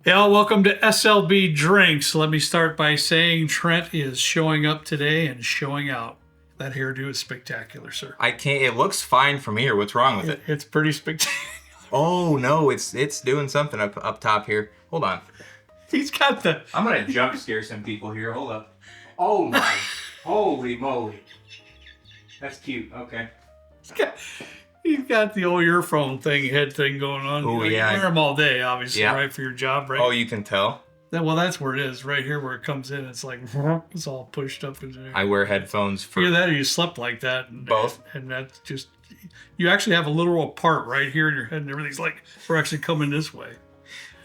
Yeah, welcome to SLB Drinks. Let me start by saying Trent is showing up today and showing out. That hairdo is spectacular, sir. I can't. It looks fine from here. What's wrong with it? It's pretty spectacular. Oh no, it's doing something up top here. Hold on. He's got the. I'm gonna jump scare some people here. Hold up. Oh my! Holy moly! That's cute. Okay. He's got the old earphone head thing going on. Oh, You yeah. wear them all day, obviously, Yeah. right, for your job, right? Oh, you can tell. Well, that's where it is, right here where it comes in. It's like, it's all pushed up into there. I wear headphones for Either that or you slept like that. And, both. And that's just, you actually have a literal part right here in your head, and everything's like, we're actually coming this way.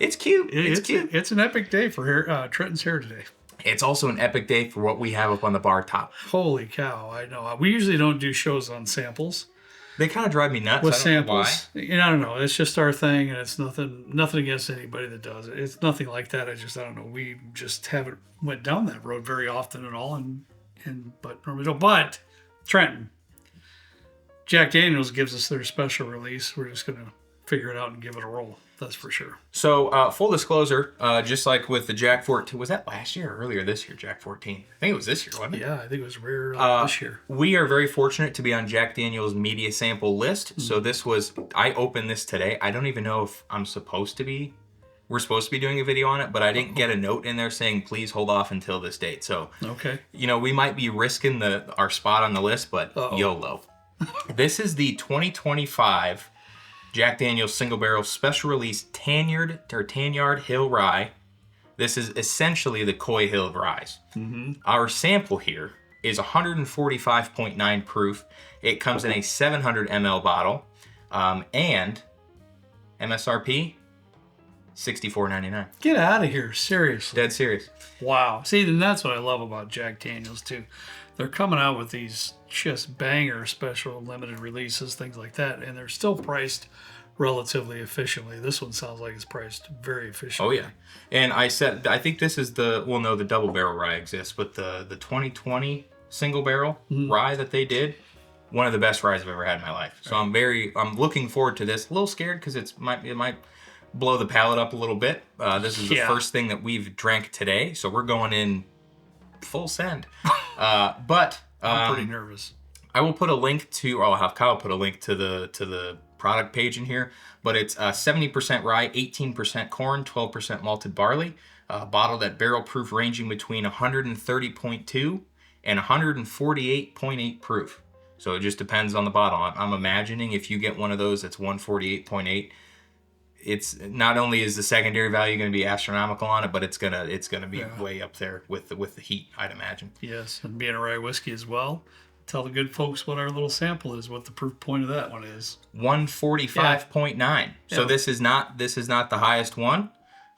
It's cute. It's cute. It's an epic day for Trenton's hair today. It's also an epic day for what we have up on the bar top. Holy cow! I know. We usually don't do shows on samples. They kind of drive me nuts. With I don't samples, know why. I don't know. It's just our thing, and it's nothing against anybody that does it. It's nothing like that. I don't know. We just haven't went down that road very often at all, but normally don't. But Trenton, Jack Daniels gives us their special release. We're just gonna figure it out and give it a roll. That's for sure. So, full disclosure, just like with the Jack 14, was that last year or earlier this year, Jack 14? I think it was this year, wasn't it? Yeah, I think it was rare this year. We are very fortunate to be on Jack Daniels' media sample list. Mm-hmm. So I opened this today. I don't even know if we're supposed to be doing a video on it, but I didn't get a note in there saying, please hold off until this date. So, Okay. we might be risking our spot on the list, but YOLO. This is the 2025 Jack Daniel's Single Barrel Special Release Tanyard Hill Rye. This is essentially the Coy Hill Rye. Mm-hmm. Our sample here is 145.9 proof. It comes in a 700 ml bottle, and MSRP $64.99. Get out of here, seriously. Dead serious. Wow. See, then that's what I love about Jack Daniels, too. They're coming out with these just banger special limited releases, things like that, and they're still priced relatively efficiently. This one sounds like it's priced very efficiently. Oh, yeah. And I think this is the double barrel rye exists, but the 2020 single barrel rye that they did, one of the best ryes I've ever had in my life. So I'm looking forward to this. A little scared because it might blow the palate up a little bit. This is the first thing that we've drank today, so we're going in full send. But I'm pretty nervous. I will put a link to, I'll have Kyle put a link to the product page in here, but it's 70% rye, 18% corn, 12% malted barley, bottled at barrel proof ranging between 130.2 and 148.8 proof. So it just depends on the bottle. I'm imagining if you get one of those that's 148.8, it's not only is the secondary value going to be astronomical on it, but it's gonna be way up there with the heat, I'd imagine. Yes, and being a rye whiskey as well. Tell the good folks what our little sample is, what the proof point of that one is. 145.9. Yeah. So this is not the highest one.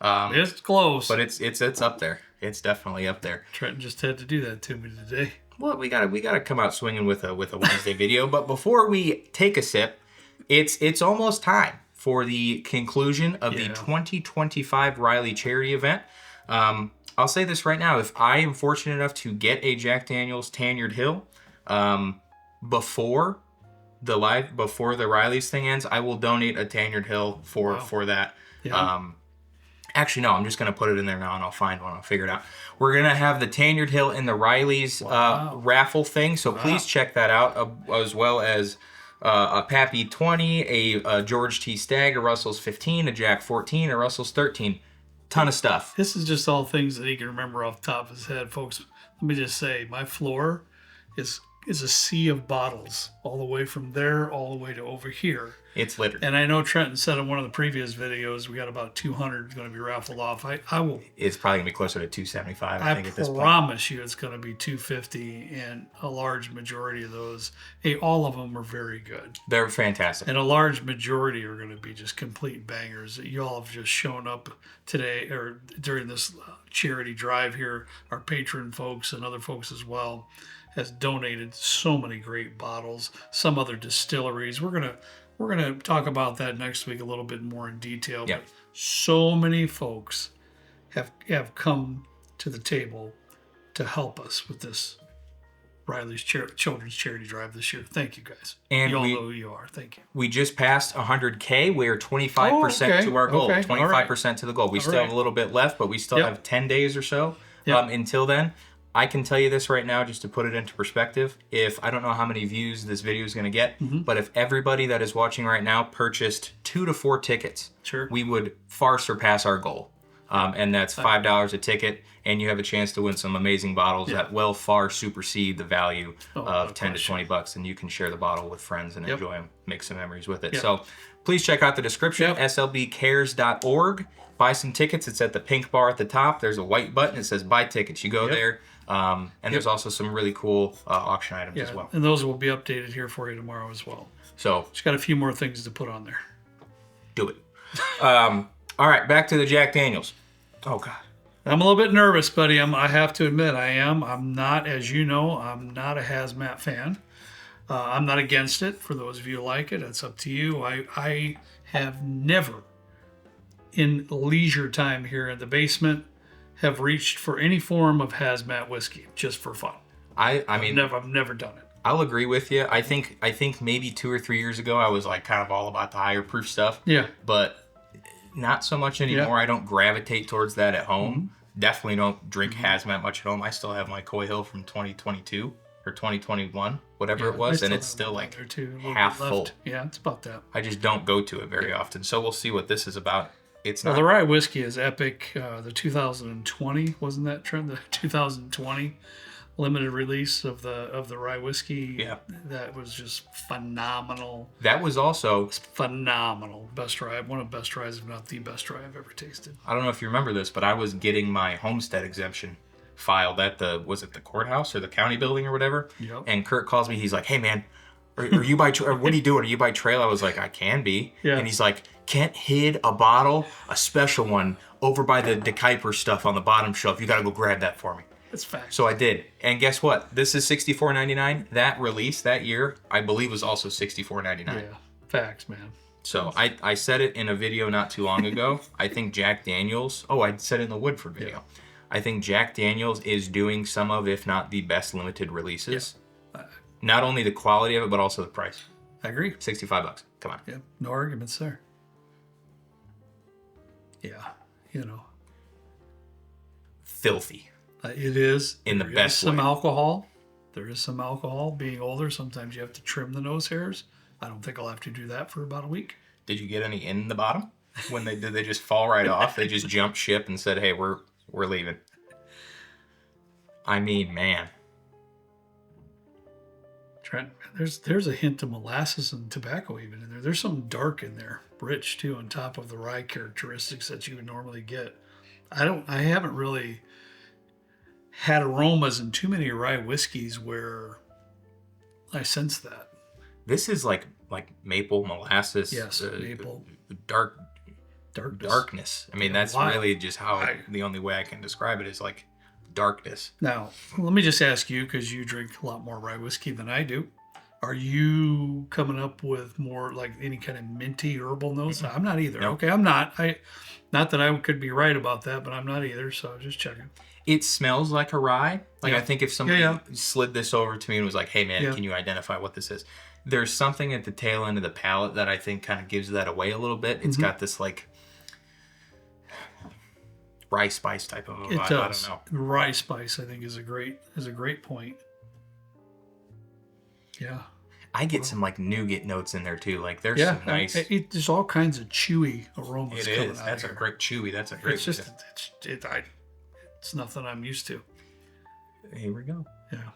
It's close, but it's up there. It's definitely up there. Trenton just had to do that to me today. Well, we gotta come out swinging with a Wednesday video. But before we take a sip, it's almost time for the conclusion of the 2025 Riley charity event. I'll say this right now: if I am fortunate enough to get a Jack Daniel's Tanyard Hill before the Riley's thing ends, I will donate a Tanyard Hill for that. Yeah. Actually, no, I'm just going to put it in there now, and I'll find one. I'll figure it out. We're going to have the Tanyard Hill in the Riley's raffle thing, so please check that out, as well as a Pappy 20, a George T. Stagg, a Russell's 15, a Jack 14, a Russell's 13. Ton of stuff. This is just all things that he can remember off the top of his head, folks. Let me just say, my floor is a sea of bottles, all the way from there, all the way to over here. It's littered. And I know Trenton said in one of the previous videos, we got about 200 going to be raffled off. I will. It's probably going to be closer to 275, I think, at this point. I promise you it's going to be 250, and a large majority of those, all of them are very good. They're fantastic. And a large majority are going to be just complete bangers. You all have just shown up today, or during this charity drive here. Our patron folks and other folks as well has donated so many great bottles. Some other distilleries. We're gonna talk about that next week a little bit more in detail. Yep. But so many folks have come to the table to help us with this Riley's children's charity drive this year. Thank you guys. And you all know who you are. Thank you. We just passed 100K. We're 25% to our goal. 25% to the goal. We still have a little bit left, but we still have 10 days or so until then. I can tell you this right now, just to put it into perspective. If I don't know how many views this video is going to get, but if everybody that is watching right now purchased 2 to 4 tickets, we would far surpass our goal. And that's $5 a ticket, and you have a chance to win some amazing bottles that will far supersede the value of 10 to 20 bucks, and you can share the bottle with friends and enjoy them, make some memories with it. So please check out the description, slbcares.org. Buy some tickets. It's at the pink bar at the top. There's a white button. It says buy tickets. You go there, and there's also some really cool auction items as well. And those will be updated here for you tomorrow as well. So just got a few more things to put on there. Do it. All right, back to the Jack Daniels. Oh, God. I'm a little bit nervous, buddy. I have to admit, I am. I'm not, as you know, I'm not a HAZMAT fan. I'm not against it. For those of you who like it, it's up to you. I have never, in leisure time here in the basement, have reached for any form of HAZMAT whiskey just for fun. I mean, I've never done it. I'll agree with you. I think maybe 2 or 3 years ago, I was like kind of all about the higher proof stuff. Yeah. But not so much anymore. I don't gravitate towards that at home. Definitely don't drink HAZMAT much at home. I still have my Coy Hill from 2022 or 2021, whatever it was, and it's still like half full. Yeah, it's about that. I just don't go to it very often. So we'll see what this is about. It's not. Well, the rye whiskey is epic. The 2020, wasn't that trend? The 2020 limited release of the rye whiskey. Yeah, that was just phenomenal. That was also phenomenal. Best rye, one of the best ryes, if not the best rye I've ever tasted. I don't know if you remember this, but I was getting my homestead exemption filed at the courthouse or the county building or whatever. Yep. And Kurt calls me. He's like, "Hey man, are you by what are you doing? Are you by trail?" I was like, "I can be." Yeah. And he's like, "Kent hid a bottle, a special one, over by the DeKuyper stuff on the bottom shelf. You got to go grab that for me." That's fact. So I did. And guess what? This is $64.99. That release that year, I believe, was also $64.99. Yeah, facts, man. So I said it in a video not too long ago. I think Jack Daniels... Oh, I said it in the Woodford video. Yeah. I think Jack Daniels is doing some of, if not the best limited releases. Yeah. Not only the quality of it, but also the price. I agree. $65. Come on. Yeah, no arguments there. Yeah, you know. Filthy. It is. In the best way. Alcohol. There is some alcohol. Being older, sometimes you have to trim the nose hairs. I don't think I'll have to do that for about a week. Did you get any in the bottom? When did they just fall right off? They just jumped ship and said, "Hey, we're leaving." I mean, man. Trent, there's a hint of molasses and tobacco even in there. There's some dark in there, rich too, on top of the rye characteristics that you would normally get. I haven't really had aromas in too many rye whiskeys where I sense that. This is like maple, molasses. Yes, maple. Darkness. I mean, that's really just how the only way I can describe it is like darkness. Now, let me just ask you, because you drink a lot more rye whiskey than I do. Are you coming up with more like any kind of minty herbal notes? I'm not either. Nope. Okay, I'm not. Not that I could be right about that, but I'm not either. So just checking. It smells like a rye. Like I think if somebody slid this over to me and was like, "Hey man, can you identify what this is?" There's something at the tail end of the palate that I think kind of gives that away a little bit. It's got this like rye spice type of vibe. It does. I don't know. Rye spice, I think, is a great point. Yeah. I get some like nougat notes in there too. Like there's some nice. There's all kinds of chewy aromas. It is. That's a great chewy. That's a great. It's just it's nothing I'm used to. Here we go. Yeah.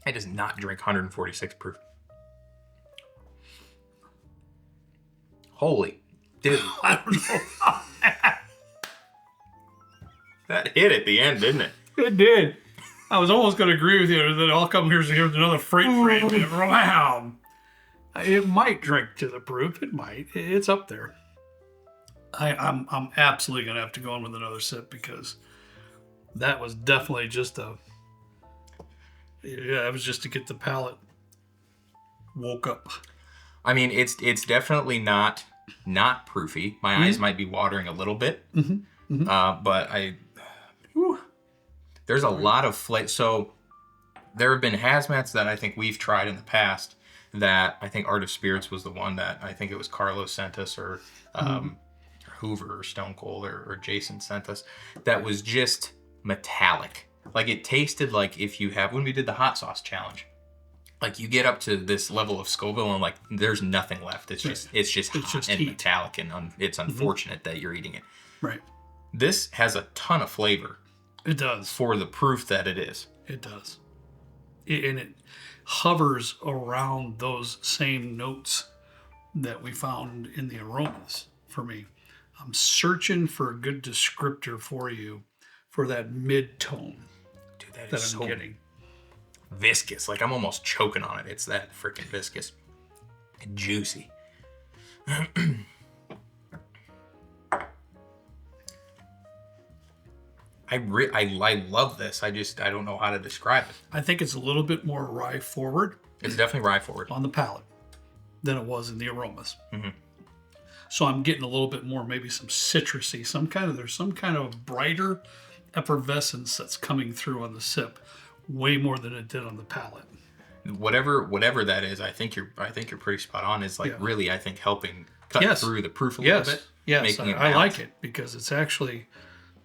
It does not drink 146 proof. Holy dude. I don't know. That hit at the end, didn't it? It did. I was almost going to agree with you that I'll come here with another freight train. Wow. It might drink to the proof. It might. It's up there. I'm absolutely going to have to go in with another sip because that was definitely just it was just to get the palate woke up. I mean, it's definitely not not proofy. My eyes might be watering a little bit, but there's a lot of flavor. So there have been hazmats that I think we've tried in the past that I think Art of Spirits was the one that I think it was Carlos sent us, or Hoover or Stone Cold or Jason sent us, that was just metallic. Like it tasted like if you have, when we did the hot sauce challenge, like you get up to this level of Scoville and like there's nothing left. It's just hot and heat. Metallic, and it's unfortunate that you're eating it. Right. This has a ton of flavor. It does. For the proof that it is. It does. And it hovers around those same notes that we found in the aromas for me. I'm searching for a good descriptor for you for that mid-tone. Dude, that I'm so getting. Viscous. Like I'm almost choking on it. It's that freaking viscous. And juicy. I love this. I don't know how to describe it. I think it's a little bit more rye forward. It's definitely rye forward on the palate than it was in the aromas. Mm-hmm. So I'm getting a little bit more, maybe some citrusy, there's some kind of brighter effervescence that's coming through on the sip, way more than it did on the palate. Whatever that is, I think you're pretty spot on. Is like really, I think, helping cut through the proof a little bit. Yes, I like it because it's actually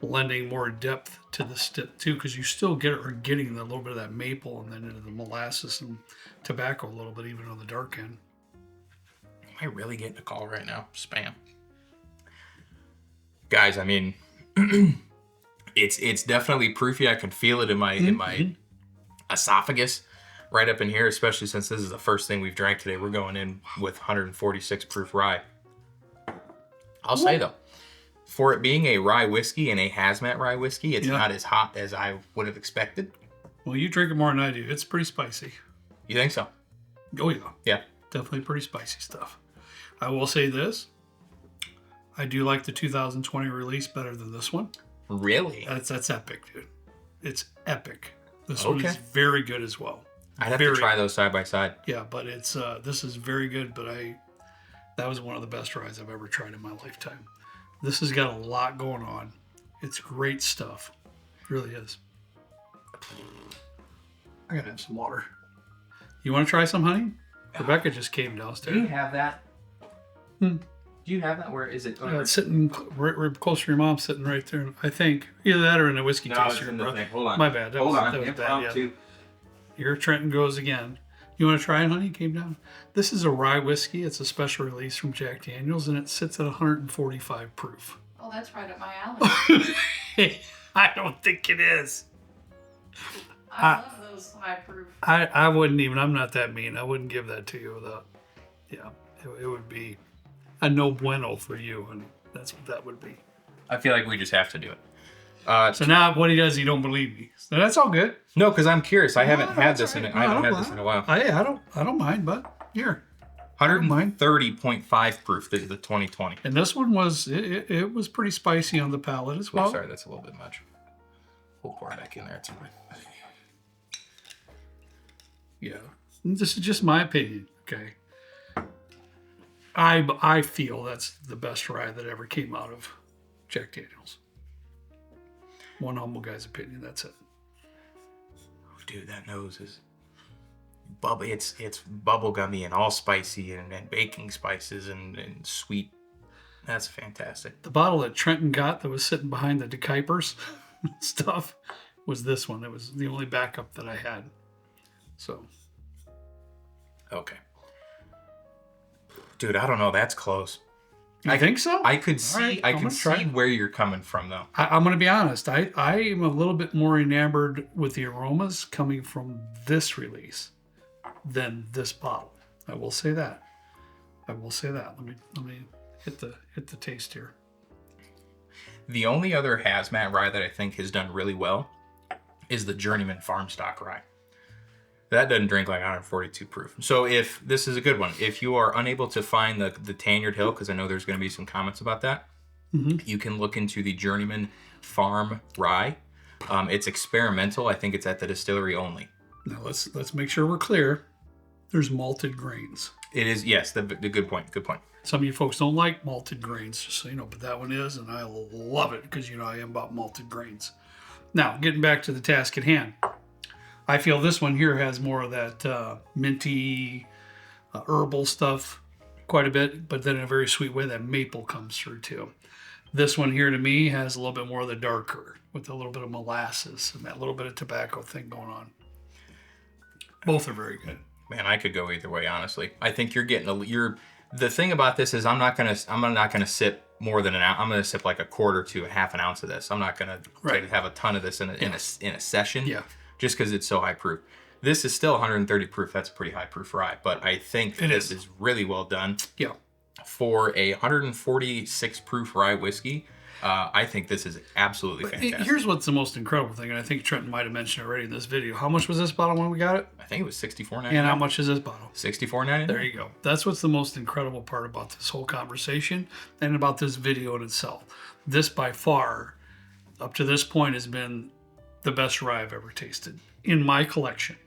lending more depth to the stick too, because you still getting a little bit of that maple and then into the molasses and tobacco a little bit, even on the dark end. Am I really getting a call right now? Spam. Guys, I mean, it's definitely proofy. I can feel it in my esophagus right up in here, especially since this is the first thing we've drank today. We're going in with 146 proof rye. I'll say though, for it being a rye whiskey and a hazmat rye whiskey, it's not as hot as I would have expected. Well, you drink it more than I do. It's pretty spicy. You think so? Oh, yeah. Yeah. Definitely pretty spicy stuff. I will say this. I do like the 2020 release better than this one. Really? That's epic, dude. It's epic. This one is very good as well. I'd have to try those side by side. Yeah, but it's this is very good, but that was one of the best ryes I've ever tried in my lifetime. This has got a lot going on. It's great stuff. It really is. I gotta have some water. You want to try some, honey? Rebecca just came downstairs. Do you have that? Do you have that? Where is it? It's sitting right close to your mom, sitting right there. I think either that or in a whiskey taster. It's in the thing. Hold on. My bad. That was bad. Yeah. Here Trenton goes again. You want to try it, honey? It came down. This is a rye whiskey. It's a special release from Jack Daniels, and it sits at 145 proof. Oh, that's right up my alley. I don't think it is. I love those high proof. I wouldn't even. I'm not that mean. I wouldn't give that to you without. Yeah, it would be a no bueno for you, and that's what that would be. I feel like we just have to do it. So now what he does, he don't believe me. So that's all good. No, because I'm curious. I haven't had this in a while. I don't mind, but here. 130.5 proof. This is the 2020. And this one was it was pretty spicy on the palate as well. Oh, sorry, that's a little bit much. We'll pour it back in there. It's fine. Yeah. This is just my opinion, okay? I feel that's the best rye that ever came out of Jack Daniels. One humble guy's opinion, that's it. Oh, dude, that nose is bubble. It's bubblegummy and all spicy and baking spices and sweet. That's fantastic. The bottle that Trenton got that was sitting behind the DeKuypers stuff was this one. It was the only backup that I had. So. Okay. Dude, I don't know. That's close. I think so? I could see. Right, I can see where you're coming from, though. I'm going to be honest. I am a little bit more enamored with the aromas coming from this release than this bottle. I will say that. Let me hit the taste here. The only other hazmat rye that I think has done really well is the Journeyman Farm Stock rye. That doesn't drink like 142 proof. So if this is a good one, if you are unable to find the Tanyard Hill, because I know there's going to be some comments about that, you can look into the Journeyman Farm Rye. It's experimental. I think it's at the distillery only. Now let's make sure we're clear. there's malted grains. It is, yes, the good point. Good point. Some of you folks don't like malted grains, just so you know, but that one is, and I love it because, you know, I am about malted grains. Now, getting back to the task at hand. I feel this one here has more of that minty, herbal stuff quite a bit, but then in a very sweet way, that maple comes through too. This one here to me has a little bit more of the darker with a little bit of molasses and that little bit of tobacco thing going on. Both are very good. Man, I could go either way, honestly. I think you're getting the thing about this is I'm not gonna sip more than an ounce. I'm gonna sip like a quarter to a half an ounce of this. I'm not gonna have a ton of this in a session. Yeah. Just because it's so high proof. This is still 130 proof. That's a pretty high proof rye, but I think this is really well done. Yeah. For a 146 proof rye whiskey, I think this is absolutely fantastic. Here's what's the most incredible thing, and I think Trenton might have mentioned already in this video. How much was this bottle when we got it? I think it was $64.99. And how much is this bottle? $64.99. There you go. That's what's the most incredible part about this whole conversation and about this video in itself. This by far, up to this point, has been the best rye I've ever tasted in my collection.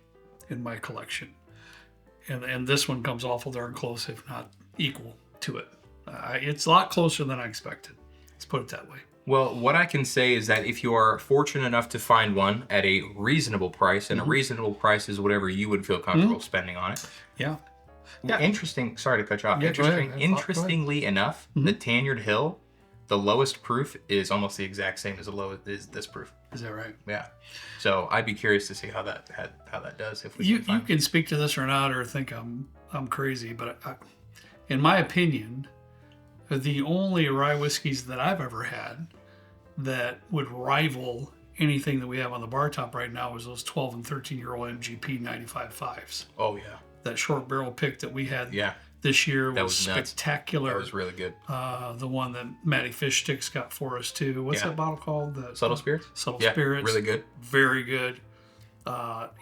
And this one comes awful darn close, if not equal to it. It's a lot closer than I expected. Let's put it that way. Well, what I can say is that if you are fortunate enough to find one at a reasonable price, and a reasonable price is whatever you would feel comfortable spending on it. Yeah. Interesting. Sorry to cut you off. Yeah, Interestingly enough, the Tanyard Hill, the lowest proof is almost the exact same as is this proof. Is that right? Yeah. So I'd be curious to see how that does. If we You can can speak to this or not, or think I'm crazy, but in my opinion, the only rye whiskeys that I've ever had that would rival anything that we have on the bar top right now is those 12 and 13-year-old MGP 95.5s. Oh yeah. That short barrel pick that we had this year was nuts. spectacular. That was really good. The one that Matty Fish Sticks got for us too. What's that bottle called? Subtle Spirits? Subtle Spirits. Really good. Very good.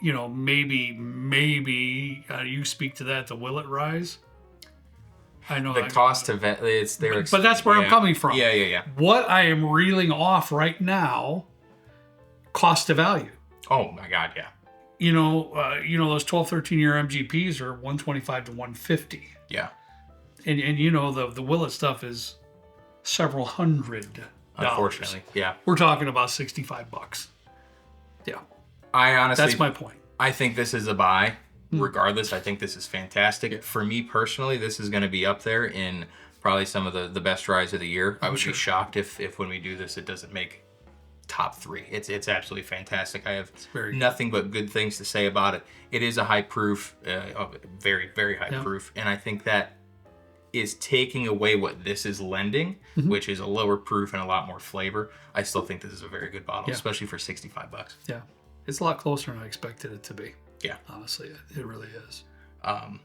Maybe you speak to that, the Willet Rise. I know the cost of it, it's there. But that's where I'm coming from. Yeah. What I am reeling off right now, cost to value. Oh my God, yeah. Those 12, 13-year MGPs are 125 to 150. Yeah. And the Willet stuff is several $100. Unfortunately, yeah. We're talking about $65. Yeah. I honestly, that's my point. I think this is a buy. Regardless, I think this is fantastic. Yeah. For me personally, this is going to be up there in probably some of the best ryes of the year. I would be shocked if when we do this, it doesn't make top 3. It's absolutely fantastic. I have nothing but good things to say about it. It is a high proof, very, very high proof. And I think that is taking away what this is lending, which is a lower proof and a lot more flavor. I still think this is a very good bottle, especially for $65. Yeah. It's a lot closer than I expected it to be. Yeah. Honestly, it really is. But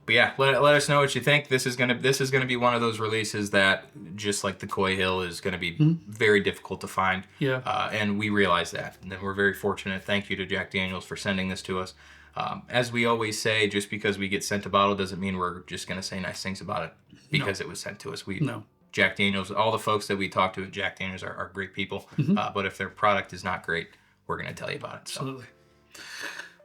yeah, let us know what you think. This is gonna be one of those releases that, just like the Coy Hill, is gonna be very difficult to find. Yeah. And we realize that. And then we're very fortunate. Thank you to Jack Daniel's for sending this to us. As we always say, just because we get sent a bottle doesn't mean we're just gonna say nice things about it because it was sent to us. Jack Daniel's, all the folks that we talk to at Jack Daniel's are great people. But if their product is not great, we're gonna tell you about it. So. Absolutely.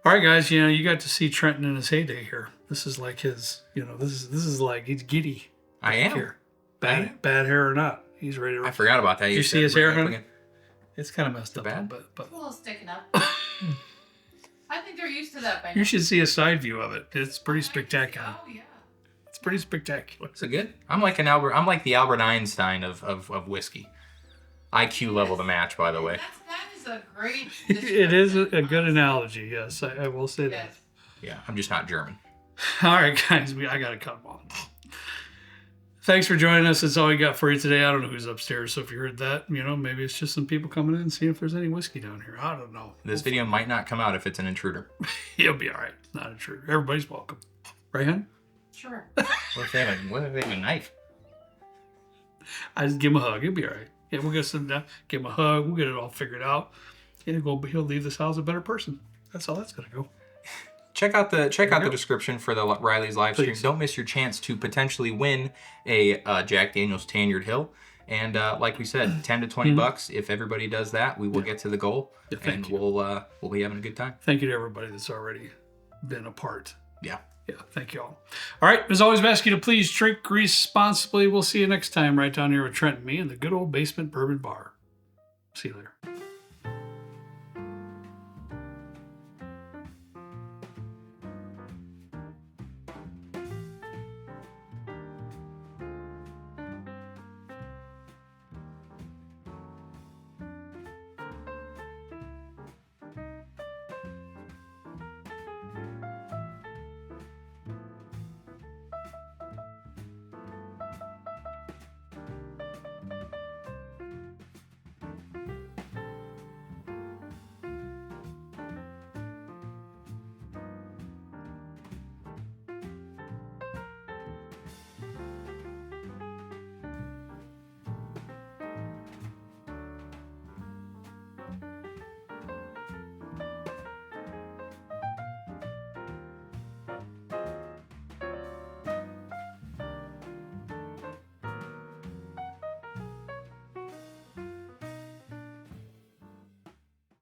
All right, guys, you got to see Trenton in his heyday here. This is like his, this is like he's giddy. I am. Here. Bad hair or not, he's ready to. I forgot about that. Did you see his hair, honey? It's kind of messed up, but a little sticking up. I think they're used to that by now. You should see a side view of it. It's pretty spectacular. Oh yeah. It's pretty spectacular. Is it good? I'm like the Albert Einstein of whiskey. IQ level to match, by the way. That is a great. It is a good analogy. Yes, I will say that. Yeah, I'm just not German. All right, guys, I got to cut them off. Thanks for joining us. That's all we got for you today. I don't know who's upstairs, so if you heard that, maybe it's just some people coming in and seeing if there's any whiskey down here. I don't know. This video might not come out if it's an intruder. He'll be all right. Not an intruder. Everybody's welcome. Right, hon? Sure. What if they have a knife? I just give him a hug. He'll be all right. Yeah, we'll get some down. Give him a hug. We'll get it all figured out. And he'll leave this house a better person. That's all that's gonna go. Check out the description for the Riley's live stream. Don't miss your chance to potentially win a Jack Daniel's Tanyard Hill. And like we said, $10 to $20. If everybody does that, we will get to the goal, and we'll be having a good time. Thank you to everybody that's already been a part Yeah. Yeah, thank you all. All right, as always, we ask you to please drink responsibly. We'll see you next time right down here with Trent and me in the good old basement bourbon bar. See you later.